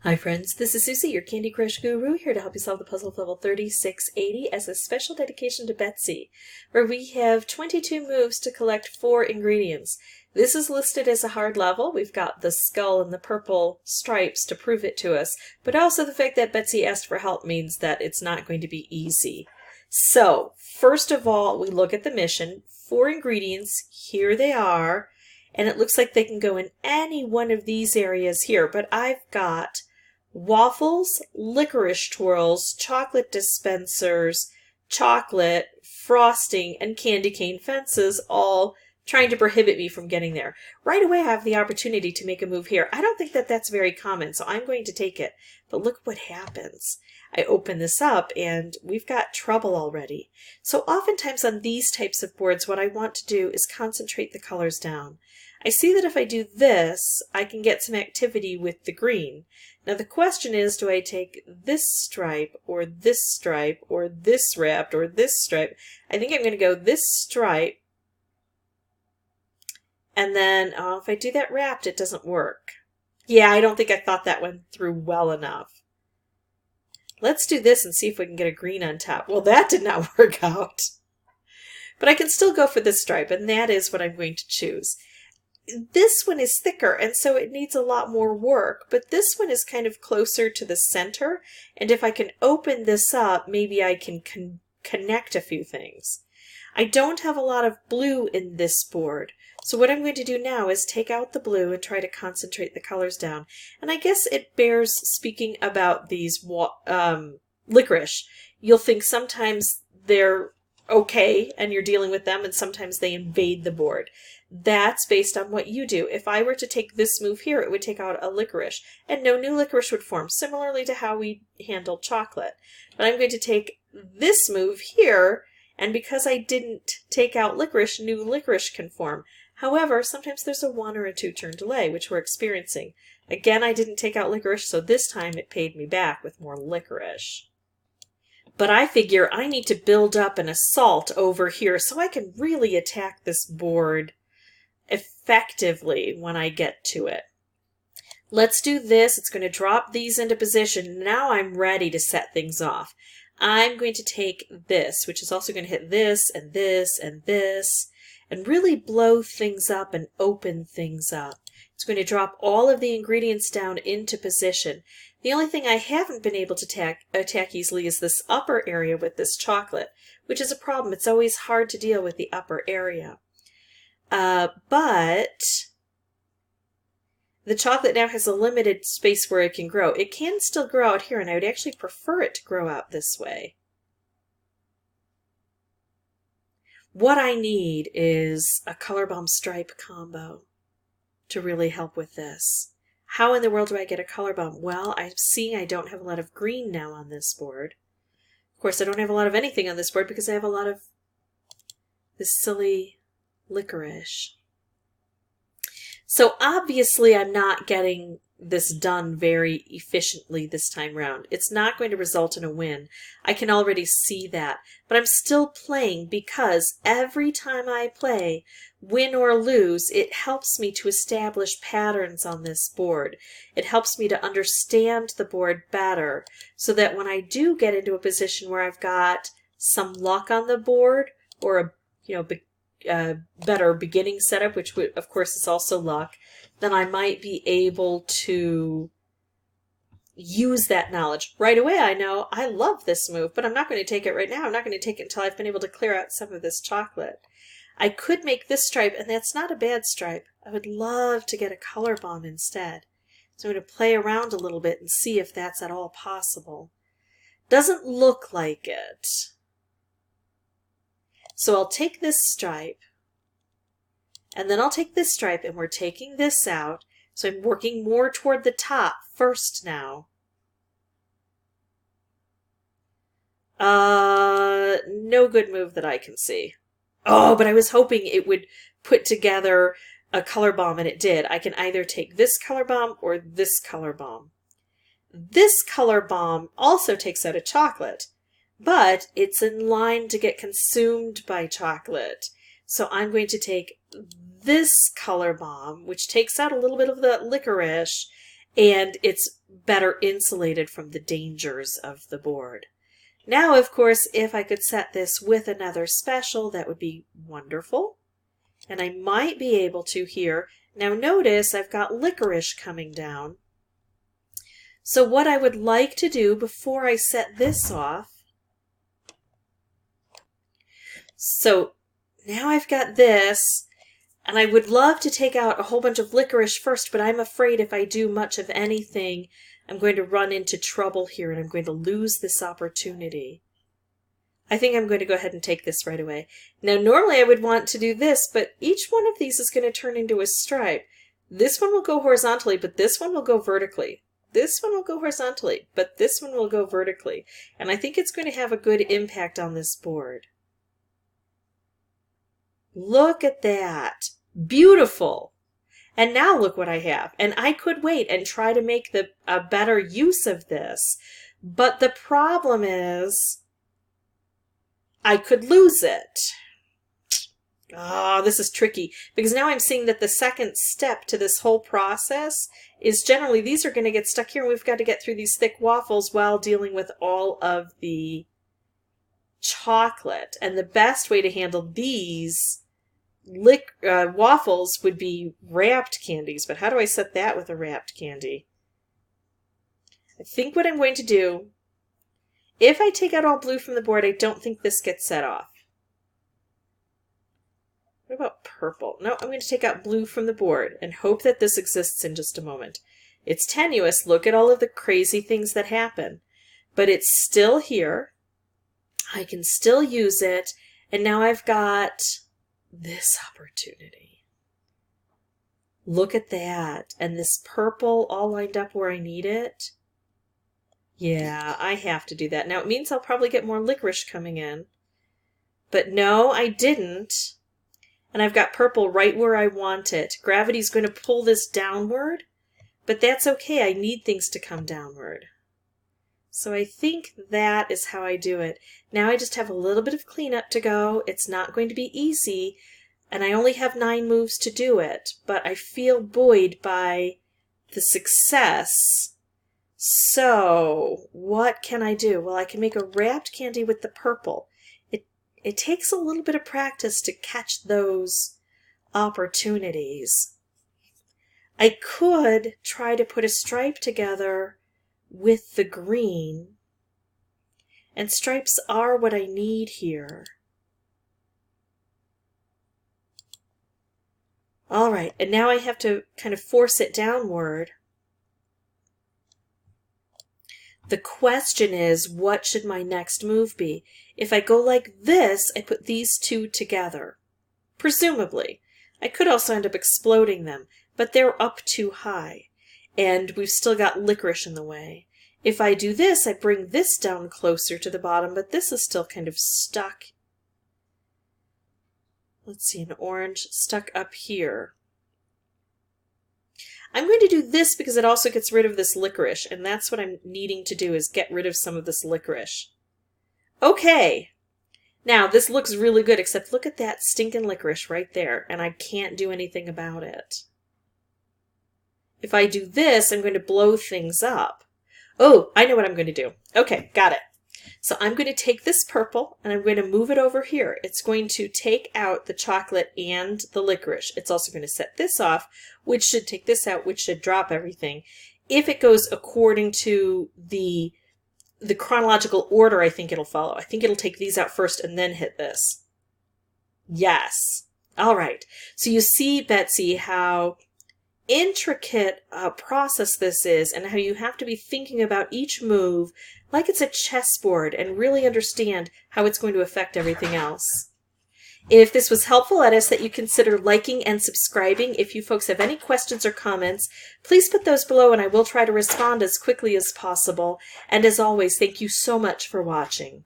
Hi friends, this is Susie, your Candy Crush Guru, here to help you solve the puzzle of level 3680 as a special dedication to Betsy, where we have 22 moves to collect 4 ingredients. This is listed as a hard level. We've got the skull and the purple stripes to prove it to us, but also the fact that Betsy asked for help means that it's not going to be easy. So, first of all, we look at the mission. 4 ingredients, here they are, and it looks like they can go in any one of these areas here, but I've got waffles, licorice twirls, chocolate dispensers, chocolate, frosting, and candy cane fences all trying to prohibit me from getting there. Right away I have the opportunity to make a move here. I don't think that that's very common, so I'm going to take it. But look what happens. I open this up and we've got trouble already. So oftentimes on these types of boards what I want to do is concentrate the colors down. I see that if I do this, I can get some activity with the green. Now the question is, do I take this stripe or this stripe or this wrapped or this stripe? I think I'm going to go this stripe, and then if I do that wrapped, it doesn't work. Yeah, I don't think I thought that one through well enough. Let's do this and see if we can get a green on top. Well, that did not work out. But I can still go for this stripe, and that is what I'm going to choose. This one is thicker, and so it needs a lot more work, but this one is kind of closer to the center, and if I can open this up, maybe I can connect a few things. I don't have a lot of blue in this board, so what I'm going to do now is take out the blue and try to concentrate the colors down. And I guess it bears speaking about these licorice. You'll think sometimes they're okay and you're dealing with them, and sometimes they invade the board. That's based on what you do. If I were to take this move here, it would take out a licorice, and no new licorice would form, similarly to how we handled chocolate. But I'm going to take this move here, and because I didn't take out licorice, new licorice can form. However, sometimes there's a 1 or a 2 turn delay, which we're experiencing. Again, I didn't take out licorice, so this time it paid me back with more licorice. But I figure I need to build up an assault over here so I can really attack this board effectively when I get to it. Let's do this. It's going to drop these into position. Now I'm ready to set things off. I'm going to take this, which is also going to hit this and this and this, and really blow things up and open things up. It's going to drop all of the ingredients down into position. The only thing I haven't been able to attack easily is this upper area with this chocolate, which is a problem. It's always hard to deal with the upper area. But the chocolate now has a limited space where it can grow. It can still grow out here, and I would actually prefer it to grow out this way. What I need is a color bomb stripe combo to really help with this. How in the world do I get a color bomb? Well, I'm seeing I don't have a lot of green now on this board. Of course, I don't have a lot of anything on this board because I have a lot of this silly licorice. So obviously I'm not getting this done very efficiently this time round. It's not going to result in a win. I can already see that. But I'm still playing because every time I play, win or lose, it helps me to establish patterns on this board. It helps me to understand the board better so that when I do get into a position where I've got some luck on the board or a better beginning setup, which would, of course is also luck, then I might be able to use that knowledge. Right away I know I love this move, but I'm not going to take it right now. I'm not going to take it until I've been able to clear out some of this chocolate. I could make this stripe, and that's not a bad stripe. I would love to get a color bomb instead. So I'm going to play around a little bit and see if that's at all possible. Doesn't look like it. So I'll take this stripe, and then I'll take this stripe, and we're taking this out. So I'm working more toward the top first now. No good move that I can see. Oh, but I was hoping it would put together a color bomb, and it did. I can either take this color bomb or this color bomb. This color bomb also takes out a chocolate, but it's in line to get consumed by chocolate. So I'm going to take this color bomb, which takes out a little bit of the licorice, and it's better insulated from the dangers of the board. Now, of course, if I could set this with another special, that would be wonderful. And I might be able to here. Now notice I've got licorice coming down. So what I would like to do before I set this off, so now I've got this, and I would love to take out a whole bunch of licorice first, but I'm afraid if I do much of anything, I'm going to run into trouble here and I'm going to lose this opportunity. I think I'm going to go ahead and take this right away. Now normally I would want to do this, but each one of these is going to turn into a stripe. This one will go horizontally, but this one will go vertically. This one will go horizontally, but this one will go vertically. And I think it's going to have a good impact on this board. Look at that. Beautiful. And now look what I have. And I could wait and try to make a better use of this. But the problem is I could lose it. Oh, this is tricky because now I'm seeing that the second step to this whole process is generally these are going to get stuck here and we've got to get through these thick waffles while dealing with all of the chocolate. And the best way to handle these waffles would be wrapped candies, but how do I set that with a wrapped candy? I think what I'm going to do, if I take out all blue from the board, I don't think this gets set off. What about purple? No, I'm going to take out blue from the board and hope that this exists in just a moment. It's tenuous. Look at all of the crazy things that happen, but it's still here. I can still use it, and now I've got this opportunity. Look at that. And this purple all lined up where I need it. Yeah, I have to do that. Now it means I'll probably get more licorice coming in. But no, I didn't. And I've got purple right where I want it. Gravity's going to pull this downward, but that's okay. I need things to come downward. So I think that is how I do it. Now I just have a little bit of cleanup to go. It's not going to be easy, and I only have 9 moves to do it, but I feel buoyed by the success. So what can I do? Well, I can make a wrapped candy with the purple. It takes a little bit of practice to catch those opportunities. I could try to put a stripe together with the green, and stripes are what I need here. All right, and now I have to kind of force it downward. The question is, what should my next move be? If I go like this, I put these two together. Presumably. I could also end up exploding them, but they're up too high. And we've still got licorice in the way. If I do this, I bring this down closer to the bottom, but this is still kind of stuck. Let's see, an orange stuck up here. I'm going to do this because it also gets rid of this licorice, and that's what I'm needing to do, is get rid of some of this licorice. Okay. Now, this looks really good, except look at that stinking licorice right there, and I can't do anything about it. If I do this, I'm going to blow things up. Oh, I know what I'm going to do. Okay, got it. So I'm going to take this purple and I'm going to move it over here. It's going to take out the chocolate and the licorice. It's also going to set this off, which should take this out, which should drop everything. If it goes according to the chronological order, I think it'll follow. I think it'll take these out first and then hit this. Yes. All right. So you see, Betsy, how intricate a process this is, and how you have to be thinking about each move like it's a chessboard and really understand how it's going to affect everything else. If this was helpful, I'd ask that you consider liking and subscribing. If you folks have any questions or comments, please put those below and I will try to respond as quickly as possible. And as always, thank you so much for watching.